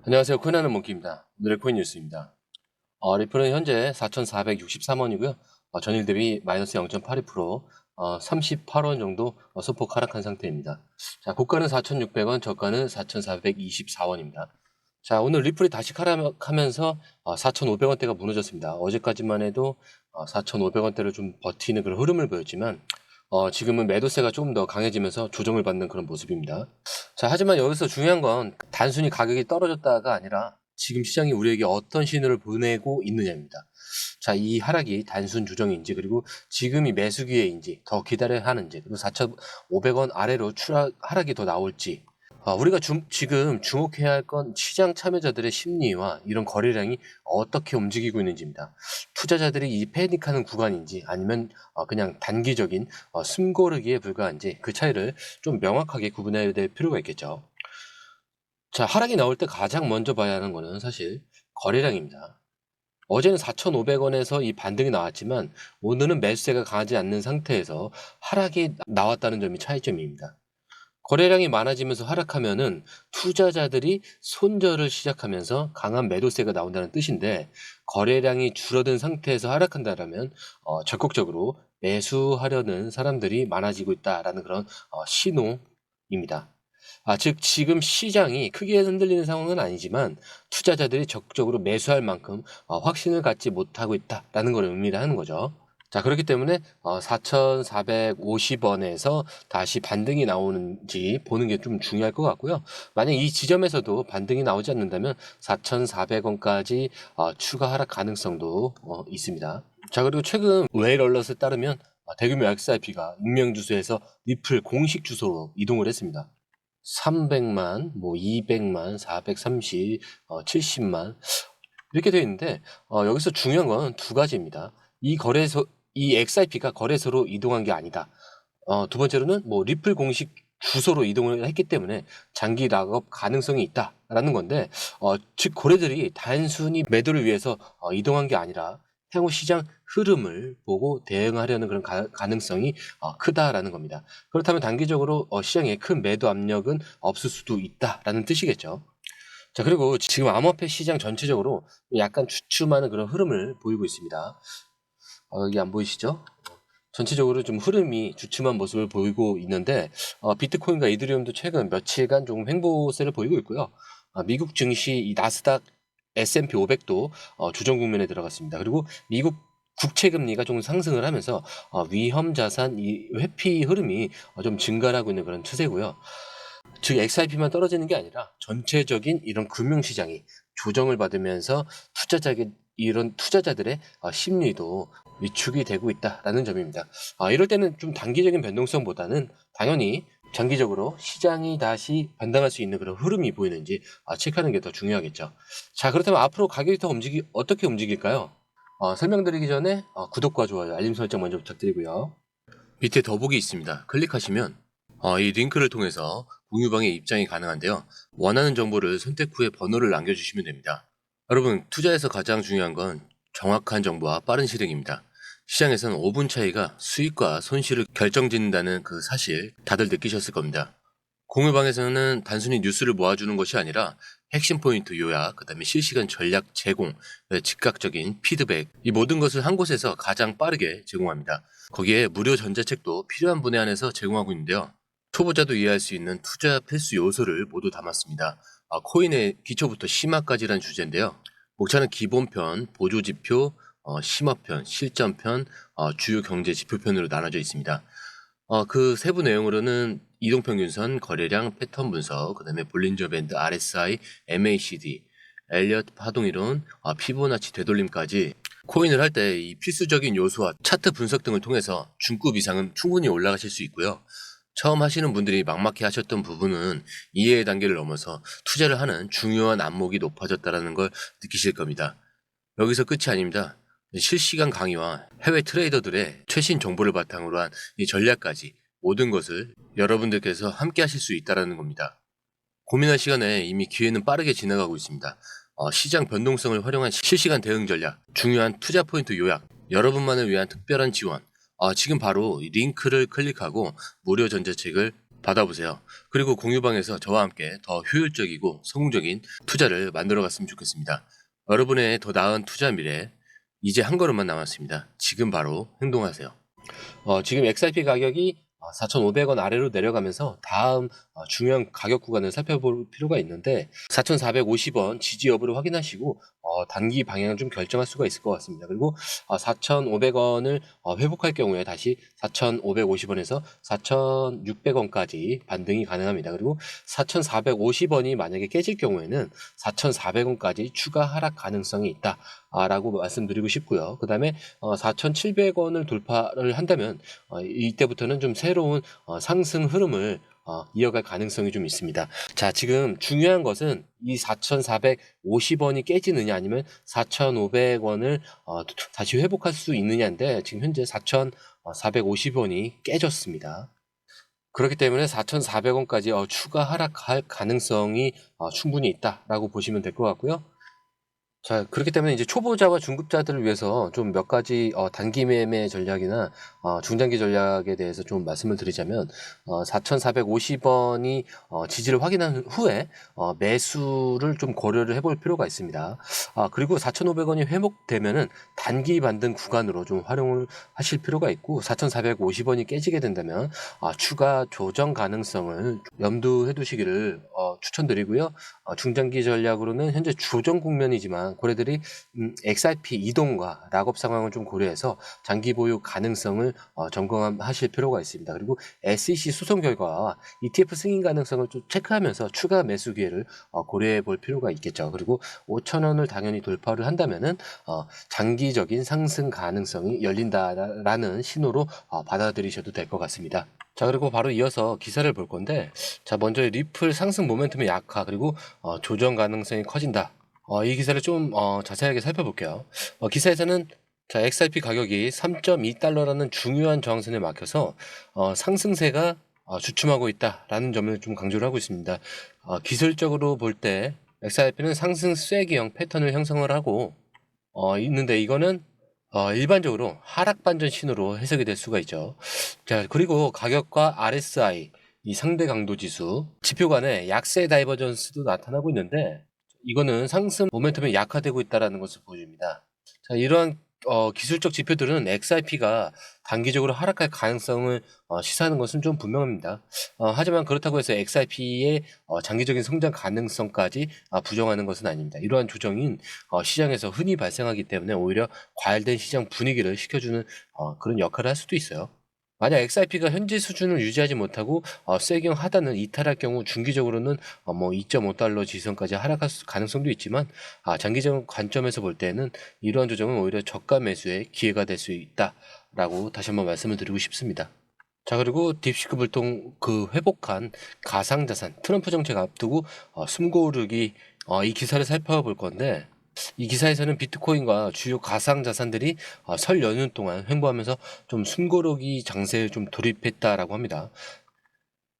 안녕하세요. 코인하는 몽키입니다. 오늘의 코인 뉴스입니다. 리플은 현재 4,463원이고요. 전일 대비 마이너스 0.82%, 38원 정도 소폭 하락한 상태입니다. 자, 고가는 4,600원, 저가는 4,424원입니다. 자, 오늘 리플이 다시 하락하면서 4,500원대가 무너졌습니다. 어제까지만 해도 4,500원대를 좀 버티는 그런 흐름을 보였지만 지금은 매도세가 조금 더 강해지면서 조정을 받는 그런 모습입니다. 자, 하지만 여기서 중요한 건 단순히 가격이 떨어졌다가 아니라 지금 시장이 우리에게 어떤 신호를 보내고 있느냐입니다. 자, 이 하락이 단순 조정인지, 그리고 지금이 매수 기회인지, 더 기다려야 하는지, 그리고 4,500원 아래로 하락이 더 나올지, 우리가 지금 주목해야 할 건 시장 참여자들의 심리와 이런 거래량이 어떻게 움직이고 있는지입니다. 투자자들이 이 패닉하는 구간인지, 아니면 그냥 단기적인 숨고르기에 불과한지, 그 차이를 좀 명확하게 구분해야 될 필요가 있겠죠. 자, 하락이 나올 때 가장 먼저 봐야 하는 거는 사실 거래량입니다. 어제는 4,500원에서 이 반등이 나왔지만 오늘은 매수세가 강하지 않는 상태에서 하락이 나왔다는 점이 차이점입니다. 거래량이 많아지면서 하락하면은 투자자들이 손절을 시작하면서 강한 매도세가 나온다는 뜻인데, 거래량이 줄어든 상태에서 하락한다라면 적극적으로 매수하려는 사람들이 많아지고 있다라는 그런 신호입니다. 즉 지금 시장이 크게 흔들리는 상황은 아니지만 투자자들이 적극적으로 매수할 만큼 확신을 갖지 못하고 있다라는 걸 의미를 하는 거죠. 자, 그렇기 때문에 4,450원에서 다시 반등이 나오는지 보는 게 좀 중요할 것 같고요. 만약 이 지점에서도 반등이 나오지 않는다면 4,400원까지 추가 하락 가능성도 있습니다. 자, 그리고 최근 웨일 얼럿에 따르면 대규모 XRP가 익명 주소에서 리플 공식 주소로 이동을 했습니다. 300만, 뭐 200만, 430, 70만 이렇게 되어 있는데 여기서 중요한 건 두 가지입니다. 이 XIP가 거래소로 이동한 게 아니다. 두 번째로는 뭐 리플 공식 주소로 이동을 했기 때문에 장기 락업 가능성이 있다라는 건데, 즉 거래들이 단순히 매도를 위해서 이동한 게 아니라 향후 시장 흐름을 보고 대응하려는 그런 가능성이 크다라는 겁니다. 그렇다면 단기적으로 시장에 큰 매도 압력은 없을 수도 있다라는 뜻이겠죠. 자, 그리고 지금 암호화폐 시장 전체적으로 약간 주춤하는 그런 흐름을 보이고 있습니다. 여기 안 보이시죠? 전체적으로 좀 흐름이 주춤한 모습을 보이고 있는데, 비트코인과 이더리움도 최근 며칠간 조금 횡보세를 보이고 있고요. 미국 증시 이 나스닥 S&P 500도 조정 국면에 들어갔습니다. 그리고 미국 국채 금리가 조금 상승을 하면서 위험 자산 이 회피 흐름이 좀 증가를 하고 있는 그런 추세고요. 즉 XRP만 떨어지는 게 아니라 전체적인 이런 금융시장이 조정을 받으면서 이런 투자자들의 심리도 위축이 되고 있다라는 점입니다. 이럴 때는 좀 단기적인 변동성보다는 당연히 장기적으로 시장이 다시 반등할 수 있는 그런 흐름이 보이는지 체크하는 게 더 중요하겠죠. 자, 그렇다면 앞으로 가격이 어떻게 움직일까요? 설명드리기 전에 구독과 좋아요, 알림 설정 먼저 부탁드리고요. 밑에 더보기 있습니다. 클릭하시면 이 링크를 통해서 공유방에 입장이 가능한데요. 원하는 정보를 선택 후에 번호를 남겨주시면 됩니다. 여러분, 투자에서 가장 중요한 건 정확한 정보와 빠른 실행입니다. 시장에서는 5분 차이가 수익과 손실을 결정짓는다는 그 사실 다들 느끼셨을 겁니다. 공유방에서는 단순히 뉴스를 모아주는 것이 아니라 핵심 포인트 요약, 그 다음에 실시간 전략 제공, 즉각적인 피드백, 이 모든 것을 한 곳에서 가장 빠르게 제공합니다. 거기에 무료 전자책도 필요한 분야 안에서 제공하고 있는데요. 초보자도 이해할 수 있는 투자 필수 요소를 모두 담았습니다. 코인의 기초부터 심화까지란 주제인데요. 목차는 기본편, 보조지표, 심화편, 실전편, 주요 경제 지표편으로 나눠져 있습니다. 그 세부 내용으로는 이동평균선, 거래량, 패턴 분석, 그 다음에 볼린저 밴드, RSI, MACD, 엘리엇 파동이론, 피보나치 되돌림까지 코인을 할 때 이 필수적인 요소와 차트 분석 등을 통해서 중급 이상은 충분히 올라가실 수 있고요. 처음 하시는 분들이 막막해 하셨던 부분은 이해의 단계를 넘어서 투자를 하는 중요한 안목이 높아졌다는 걸 느끼실 겁니다. 여기서 끝이 아닙니다. 실시간 강의와 해외 트레이더들의 최신 정보를 바탕으로 한 이 전략까지 모든 것을 여러분들께서 함께 하실 수 있다는 겁니다. 고민할 시간에 이미 기회는 빠르게 지나가고 있습니다. 시장 변동성을 활용한 실시간 대응 전략, 중요한 투자 포인트 요약, 여러분만을 위한 특별한 지원, 지금 바로 이 링크를 클릭하고 무료 전자책을 받아보세요. 그리고 공유방에서 저와 함께 더 효율적이고 성공적인 투자를 만들어 갔으면 좋겠습니다. 여러분의 더 나은 투자 미래, 이제 한 걸음만 남았습니다. 지금 바로 행동하세요. 지금 XRP 가격이 4,500원 아래로 내려가면서 다음 중요한 가격 구간을 살펴볼 필요가 있는데 4,450원 지지 여부를 확인하시고 단기 방향을 좀 결정할 수가 있을 것 같습니다. 그리고 4,500원을 회복할 경우에 다시 4,550원에서 4,600원까지 반등이 가능합니다. 그리고 4,450원이 만약에 깨질 경우에는 4,400원까지 추가 하락 가능성이 있다. 라고 말씀드리고 싶고요. 그 다음에 4,700원을 돌파를 한다면 이때부터는 좀 새로운 상승 흐름을 이어갈 가능성이 좀 있습니다. 자, 지금 중요한 것은 이 4,450원이 깨지느냐 아니면 4,500원을 다시 회복할 수 있느냐인데 지금 현재 4,450원이 깨졌습니다. 그렇기 때문에 4,400원까지 추가 하락할 가능성이 충분히 있다라고 보시면 될 것 같고요. 자, 그렇기 때문에 이제 초보자와 중급자들을 위해서 좀 몇 가지 단기 매매 전략이나 중장기 전략에 대해서 좀 말씀을 드리자면 4,450원이 지지를 확인한 후에 매수를 좀 고려를 해볼 필요가 있습니다. 그리고 4,500원이 회복되면은 단기 반등 구간으로 좀 활용을 하실 필요가 있고 4,450원이 깨지게 된다면 추가 조정 가능성을 염두해 두시기를 추천드리고요. 중장기 전략으로는 현재 조정 국면이지만 고래들이 XRP 이동과 락업 상황을 좀 고려해서 장기 보유 가능성을 점검하실 필요가 있습니다. 그리고 SEC 소송 결과와 ETF 승인 가능성을 좀 체크하면서 추가 매수 기회를 고려해 볼 필요가 있겠죠. 그리고 5,000원을 당연히 돌파를 한다면은 장기적인 상승 가능성이 열린다라는 신호로 받아들이셔도 될 것 같습니다. 자, 그리고 바로 이어서 기사를 볼 건데, 자, 먼저 리플 상승 모멘텀이 약화, 그리고 조정 가능성이 커진다. 이 기사를 좀 자세하게 살펴볼게요. 기사에서는 자, XRP 가격이 3.2달러라는 중요한 저항선에 막혀서 상승세가 주춤하고 있다라는 점을 좀 강조를 하고 있습니다. 기술적으로 볼 때 XRP는 상승 쐐기형 패턴을 형성을 하고 있는데 이거는 일반적으로 하락 반전 신호로 해석이 될 수가 있죠. 자, 그리고 가격과 RSI, 이 상대 강도 지수, 지표 간의 약세 다이버전스도 나타나고 있는데 이거는 상승 모멘텀이 약화되고 있다는 것을 보여줍니다. 자, 이러한 기술적 지표들은 XRP가 단기적으로 하락할 가능성을 시사하는 것은 좀 분명합니다. 하지만 그렇다고 해서 XRP의 장기적인 성장 가능성까지 부정하는 것은 아닙니다. 이러한 조정인 시장에서 흔히 발생하기 때문에 오히려 과열된 시장 분위기를 식혀주는 그런 역할을 할 수도 있어요. 만약 XRP가 현재 수준을 유지하지 못하고 쐐기형 하단을 이탈할 경우 중기적으로는 뭐 2.5달러 지선까지 하락할 가능성도 있지만 장기적 관점에서 볼 때는 이러한 조정은 오히려 저가 매수의 기회가 될 수 있다라고 다시 한번 말씀을 드리고 싶습니다. 자, 그리고 딥시크 불통 회복한 가상자산 트럼프 정책 앞두고 숨고르기 이 기사를 살펴볼 건데 이 기사에서는 비트코인과 주요 가상자산들이 설 연휴 동안 횡보하면서 좀 숨고르기 장세에 좀 돌입했다라고 합니다.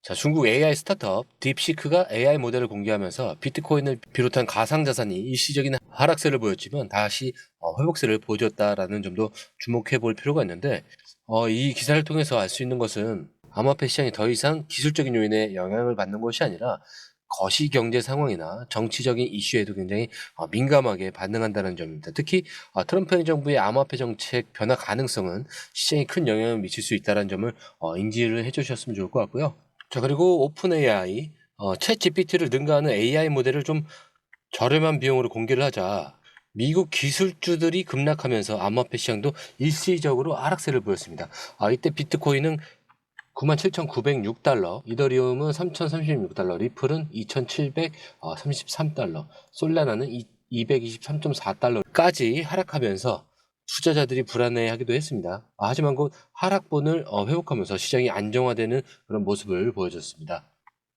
자, 중국 AI 스타트업 딥시크가 AI 모델을 공개하면서 비트코인을 비롯한 가상자산이 일시적인 하락세를 보였지만 다시 회복세를 보여줬다라는 점도 주목해 볼 필요가 있는데 이 기사를 통해서 알 수 있는 것은 암호화폐 시장이 더 이상 기술적인 요인에 영향을 받는 것이 아니라 거시 경제 상황이나 정치적인 이슈에도 굉장히 민감하게 반응한다는 점입니다. 특히 트럼프 행정부의 암호화폐 정책 변화 가능성은 시장에 큰 영향을 미칠 수 있다는 점을 인지를 해주셨으면 좋을 것 같고요. 자, 그리고 오픈 AI, 챗 GPT를 능가하는 AI 모델을 좀 저렴한 비용으로 공개를 하자 미국 기술주들이 급락하면서 암호화폐 시장도 일시적으로 하락세를 보였습니다. 이때 비트코인은 97,906달러, 이더리움은 3,036달러, 리플은 2,733달러, 솔라나는 223.4달러까지 하락하면서 투자자들이 불안해하기도 했습니다. 하지만 곧 하락분을 회복하면서 시장이 안정화되는 그런 모습을 보여줬습니다.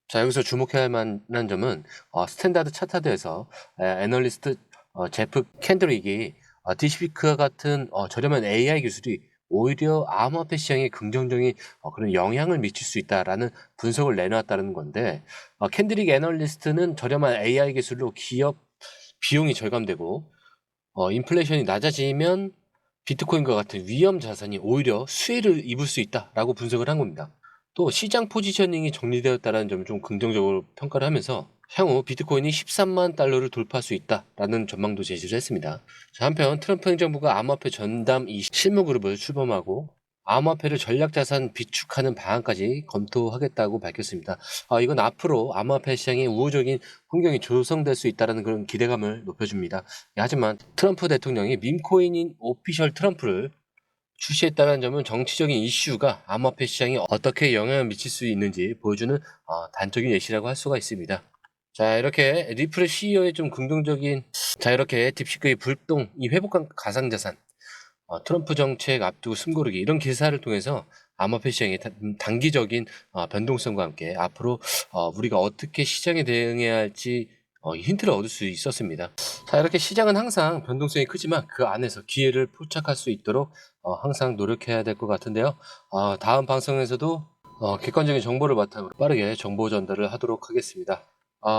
자, 여기서 주목해야 할 만한 점은 스탠다드 차트에서 애널리스트 제프 캔드릭이 디시피크와 같은 저렴한 AI 기술이 오히려 암호화폐 시장에 긍정적인 그런 영향을 미칠 수 있다라는 분석을 내놨다는 건데 캔드릭 애널리스트는 저렴한 AI 기술로 기업 비용이 절감되고 인플레이션이 낮아지면 비트코인과 같은 위험 자산이 오히려 수혜를 입을 수 있다라고 분석을 한 겁니다. 또 시장 포지셔닝이 정리되었다는 점을 좀 긍정적으로 평가를 하면서 향후 비트코인이 13만 달러를 돌파할 수 있다라는 전망도 제시를 했습니다. 자, 한편 트럼프 행정부가 암호화폐 전담 이 실무 그룹을 출범하고 암호화폐를 전략자산 비축하는 방안까지 검토하겠다고 밝혔습니다. 이건 앞으로 암호화폐 시장에 우호적인 환경이 조성될 수 있다는 그런 기대감을 높여줍니다. 하지만 트럼프 대통령이 밈코인인 오피셜 트럼프를 출시했다는 점은 정치적인 이슈가 암호화폐 시장에 어떻게 영향을 미칠 수 있는지 보여주는 단적인 예시라고 할 수가 있습니다. 자, 이렇게 리플의 CEO의 좀 긍정적인, 자, 이렇게 딥시크의 불똥, 이 회복한 가상자산, 트럼프 정책 앞두고 숨고르기 이런 기사를 통해서 암호화폐 시장의 단기적인 변동성과 함께 앞으로 우리가 어떻게 시장에 대응해야 할지 힌트를 얻을 수 있었습니다. 자, 이렇게 시장은 항상 변동성이 크지만 그 안에서 기회를 포착할 수 있도록 항상 노력해야 될 것 같은데요. 다음 방송에서도 객관적인 정보를 바탕으로 빠르게 정보 전달을 하도록 하겠습니다.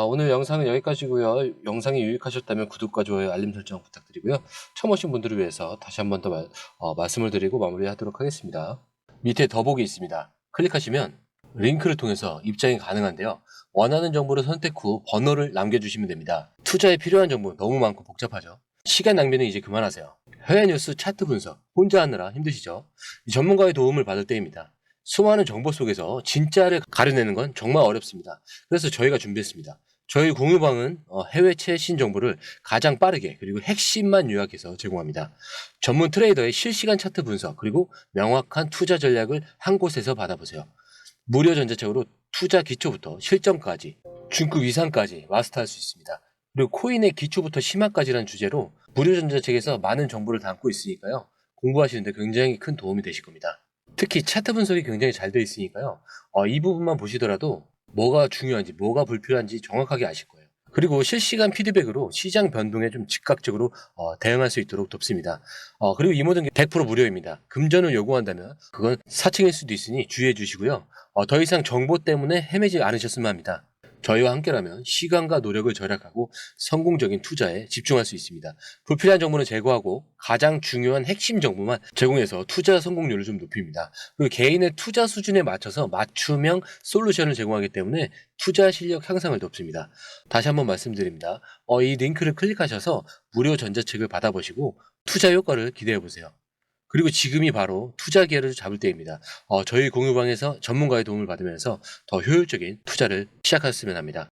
오늘 영상은 여기까지고요. 영상이 유익하셨다면 구독과 좋아요, 알림 설정 부탁드리고요. 처음 오신 분들을 위해서 다시 한 번 더 말씀을 드리고 마무리하도록 하겠습니다. 밑에 더보기 있습니다. 클릭하시면 링크를 통해서 입장이 가능한데요. 원하는 정보를 선택 후 번호를 남겨주시면 됩니다. 투자에 필요한 정보 너무 많고 복잡하죠. 시간 낭비는 이제 그만하세요. 해외 뉴스 차트 분석 혼자 하느라 힘드시죠? 전문가의 도움을 받을 때입니다. 수많은 정보 속에서 진짜를 가려내는 건 정말 어렵습니다. 그래서 저희가 준비했습니다. 저희 공유방은 해외 최신 정보를 가장 빠르게 그리고 핵심만 요약해서 제공합니다. 전문 트레이더의 실시간 차트 분석 그리고 명확한 투자 전략을 한 곳에서 받아보세요. 무료 전자책으로 투자 기초부터 실전까지 중급 이상까지 마스터할 수 있습니다. 그리고 코인의 기초부터 심화까지라는 주제로 무료 전자책에서 많은 정보를 담고 있으니까요. 공부하시는데 굉장히 큰 도움이 되실 겁니다. 특히 차트 분석이 굉장히 잘 되어 있으니까요. 이 부분만 보시더라도 뭐가 중요한지 뭐가 불필요한지 정확하게 아실 거예요. 그리고 실시간 피드백으로 시장 변동에 좀 즉각적으로 대응할 수 있도록 돕습니다. 그리고 이 모든 게 100% 무료입니다. 금전을 요구한다면 그건 사칭일 수도 있으니 주의해 주시고요. 더 이상 정보 때문에 헤매지 않으셨으면 합니다. 저희와 함께라면 시간과 노력을 절약하고 성공적인 투자에 집중할 수 있습니다. 불필요한 정보는 제거하고 가장 중요한 핵심 정보만 제공해서 투자 성공률을 좀 높입니다. 그리고 개인의 투자 수준에 맞춰서 맞춤형 솔루션을 제공하기 때문에 투자 실력 향상을 돕습니다. 다시 한번 말씀드립니다. 이 링크를 클릭하셔서 무료 전자책을 받아보시고 투자 효과를 기대해 보세요. 그리고 지금이 바로 투자 기회를 잡을 때입니다. 저희 공유방에서 전문가의 도움을 받으면서 더 효율적인 투자를 시작하셨으면 합니다.